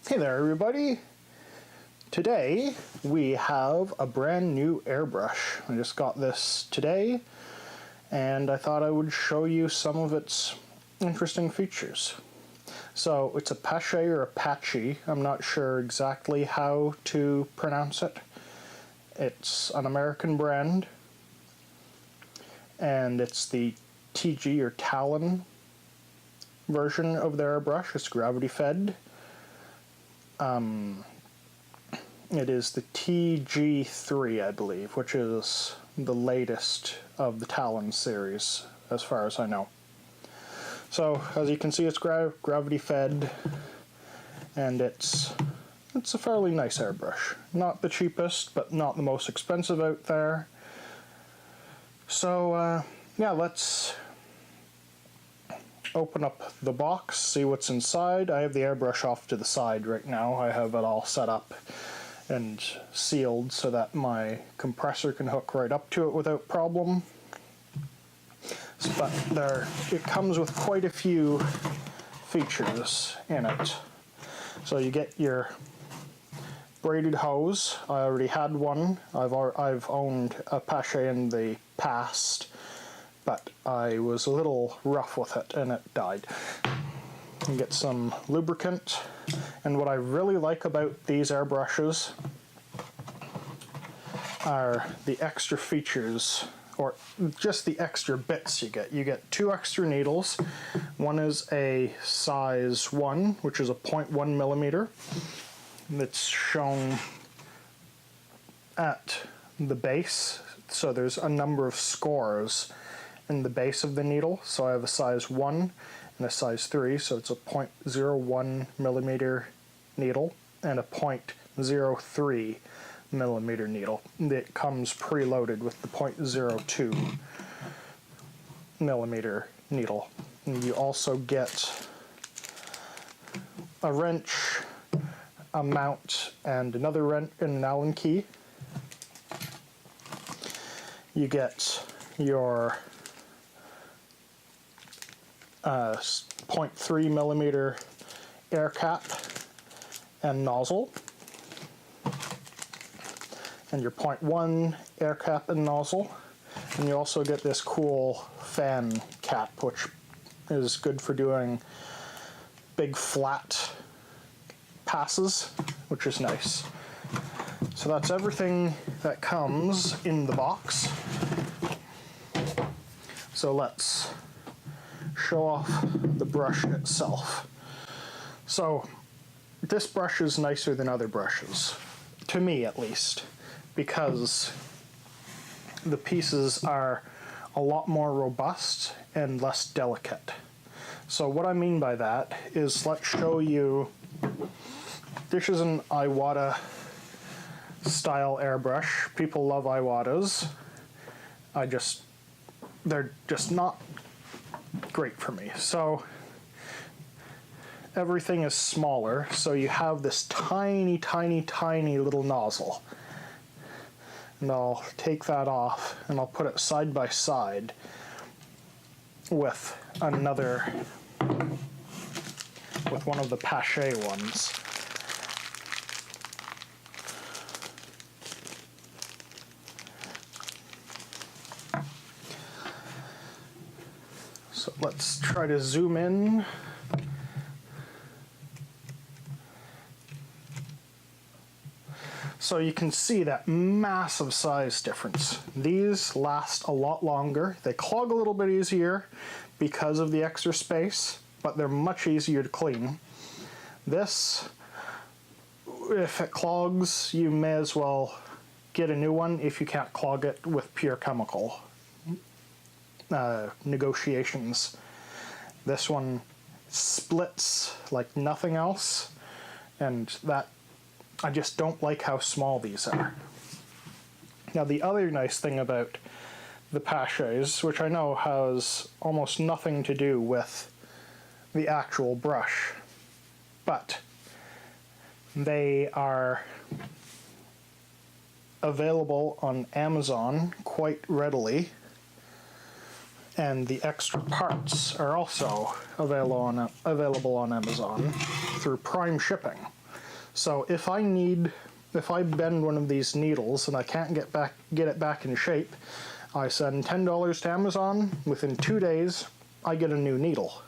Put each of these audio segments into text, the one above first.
Hey there everybody! Today we have a brand new airbrush. I just got this today and I thought I would show you some of its interesting features. So it's a Pache or Apache, I'm not sure exactly how to pronounce it. It's an American brand and it's the TG or Talon version of the airbrush. It's gravity fed. It is the TG3, I believe, which is the latest of the Talon series, as far as I know. So, as you can see, it's gravity fed, and it's a fairly nice airbrush. Not the cheapest, but not the most expensive out there. So, yeah, let's open up the box, see what's inside. I have the airbrush off to the side right now. I have it all set up and sealed so that my compressor can hook right up to it without problem. But it comes with quite a few features in it. So you get your braided hose. I already had one. I've owned a Pache in the past, but I was a little rough with it and it died. You get some lubricant, and what I really like about these airbrushes are the extra features, or just the extra bits you get. You get 2 extra needles. One is a size 1, which is a 0.1 millimeter. That's shown at the base, so there's a number of scores in the base of the needle. So I have a size 1 and a size 3, so it's a 0.01 millimeter needle and a 0.03 millimeter needle. It comes preloaded with the 0.02 millimeter needle. And you also get a wrench, a mount, and another wrench and an Allen key. You get your 0.3 millimeter air cap and nozzle, and your 0.1 air cap and nozzle, and you also get this cool fan cap, which is good for doing big flat passes, which is nice. So that's everything that comes in the box. So let's show off the brush itself. So this brush is nicer than other brushes, to me at least, because the pieces are a lot more robust and less delicate. So what I mean by that is, let's show you, this is an Iwata style airbrush. People love Iwatas. They're just not great for me. So everything is smaller, so you have this tiny, tiny, tiny little nozzle. And I'll take that off and I'll put it side by side with one of the Pache ones. So let's try to zoom in. So you can see that massive size difference. These last a lot longer. They clog a little bit easier because of the extra space, but they're much easier to clean. This, if it clogs, you may as well get a new one if you can't clog it with pure chemical negotiations. This one splits like nothing else, and that, I just don't like how small these are. Now the other nice thing about the Paches, which I know has almost nothing to do with the actual brush, but they are available on Amazon quite readily, and the extra parts are also available on Amazon through Prime shipping. So if I bend one of these needles and I can't get it back in shape, I send $10 to Amazon. Within 2 days, I get a new needle.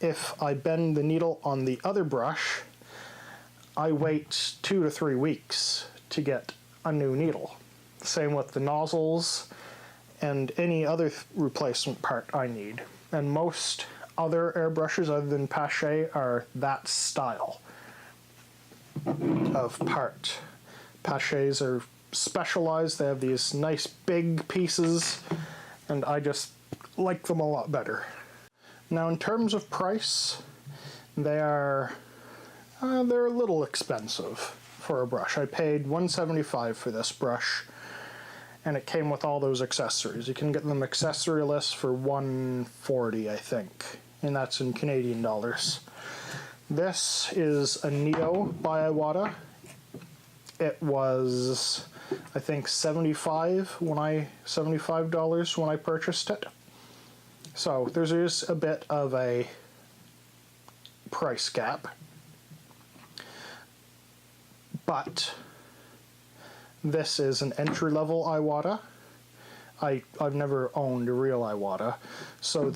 If I bend the needle on the other brush, I wait 2 to 3 weeks to get a new needle. Same with the nozzles and any other replacement part I need. And most other airbrushes other than Pache are that style of part. Paches are specialized, they have these nice big pieces, and I just like them a lot better. Now in terms of price, they're a little expensive for a brush. I paid $175 for this brush, and it came with all those accessories. You can get them accessoryless for $140, I think, and that's in Canadian dollars. This is a Neo by Iwata. It was, I think, $75 when I purchased it. So there's a bit of a price gap. But this is an entry-level Iwata. I've never owned a real Iwata, so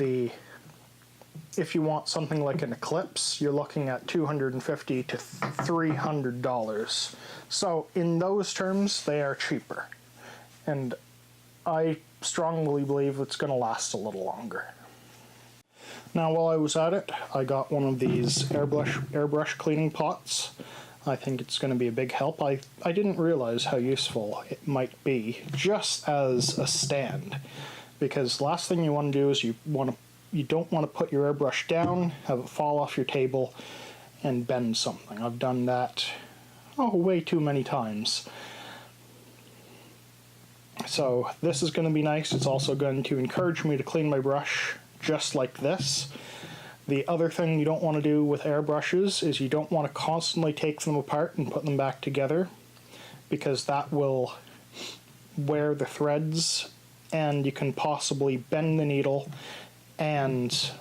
if you want something like an Eclipse, you're looking at $250 to $300. So in those terms, they are cheaper, and I strongly believe it's going to last a little longer. Now, while I was at it, I got one of these airbrush cleaning pots. I think it's going to be a big help. I didn't realize how useful it might be just as a stand, because the last thing you want to do is you don't want to put your airbrush down, have it fall off your table, and bend something. I've done that way too many times. So this is going to be nice. It's also going to encourage me to clean my brush just like this. The other thing you don't want to do with airbrushes is you don't want to constantly take them apart and put them back together, because that will wear the threads and you can possibly bend the needle and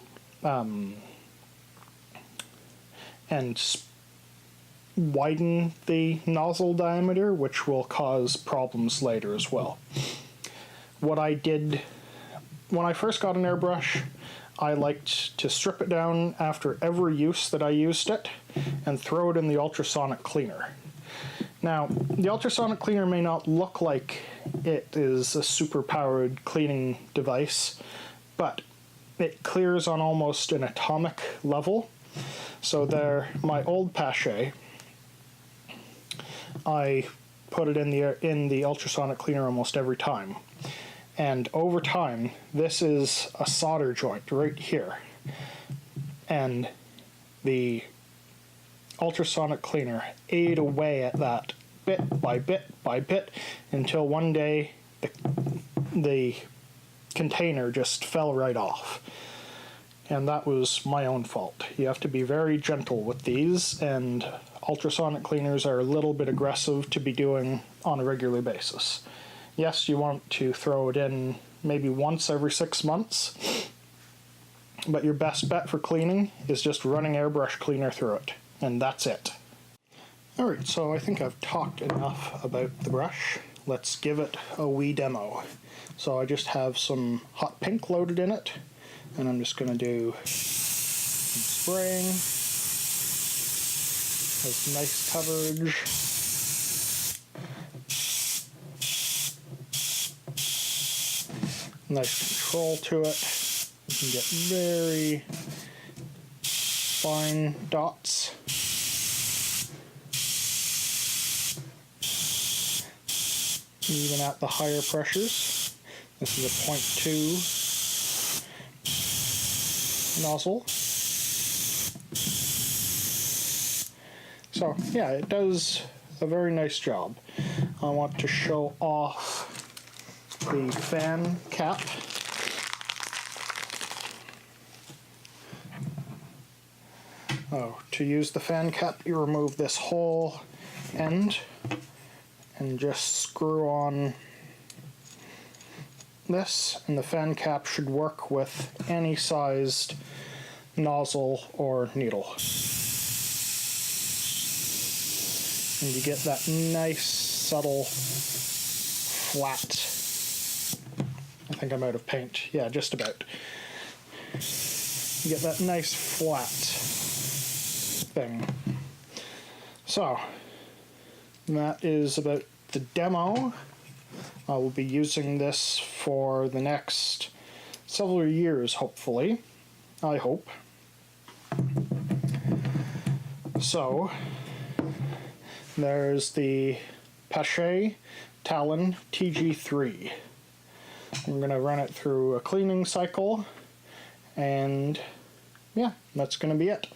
widen the nozzle diameter, which will cause problems later as well. What I did when I first got an airbrush, I liked to strip it down after every use that I used it and throw it in the ultrasonic cleaner. Now, the ultrasonic cleaner may not look like it is a super-powered cleaning device, but it clears on almost an atomic level. So there, my old Pache, I put it in the ultrasonic cleaner almost every time. And over time, this is a solder joint right here. And the ultrasonic cleaner ate away at that bit by bit by bit until one day the container just fell right off. And that was my own fault. You have to be very gentle with these, and ultrasonic cleaners are a little bit aggressive to be doing on a regular basis. Yes, you want to throw it in maybe once every 6 months, but your best bet for cleaning is just running airbrush cleaner through it, and that's it. Alright, so I think I've talked enough about the brush. Let's give it a wee demo. So I just have some hot pink loaded in it, and I'm just going to do some spraying. Has nice coverage. Nice control to it. You can get very fine dots. Even at the higher pressures. This is a 0.2 nozzle. So yeah, it does a very nice job. I want to show off the fan cap. To use the fan cap, you remove this whole end and just screw on this, and the fan cap should work with any sized nozzle or needle. and you get that nice subtle flat. I think I'm out of paint. Yeah, just about. You get that nice flat thing. So that is about the demo. I will be using this for the next several years, hopefully. I hope. So there's the Pache Talon TG3. I'm going to run it through a cleaning cycle, and yeah, that's going to be it.